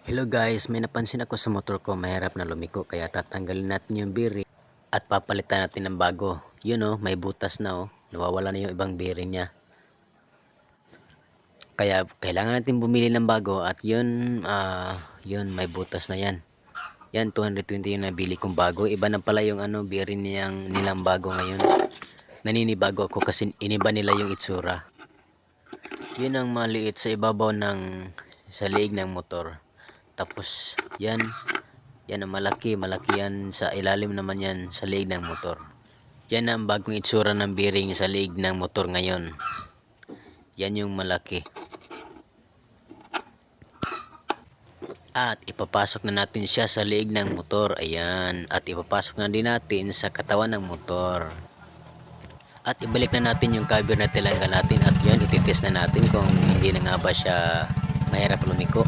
Hello guys, may napansin ako sa motor ko, mahirap na lumiko kaya tatanggalin natin yung bearing at papalitan natin ng bago. Yun oh, may butas na oh, nawawala na yung ibang bearing niya. Kaya kailangan natin bumili ng bago at yun may butas na yan. Yan 220 yung nabili kong bago. Iba na pala yung bearing nilang bago ngayon. Naninibago ako kasi iniba nila yung itsura. Yun ang maliit sa ibabaw sa liig ng motor. Tapos yan ang malaki yan sa ilalim naman yan sa liig ng motor. Yan ang bagong itsura ng bearing sa liig ng motor ngayon. Yan yung malaki. At ipapasok na natin siya sa liig ng motor. Ayan. At ipapasok na din natin sa katawan ng motor. At ibalik na natin yung cover na tilanggal natin. At yun, ititest na natin kung hindi na nga ba siya mahirap lumiko.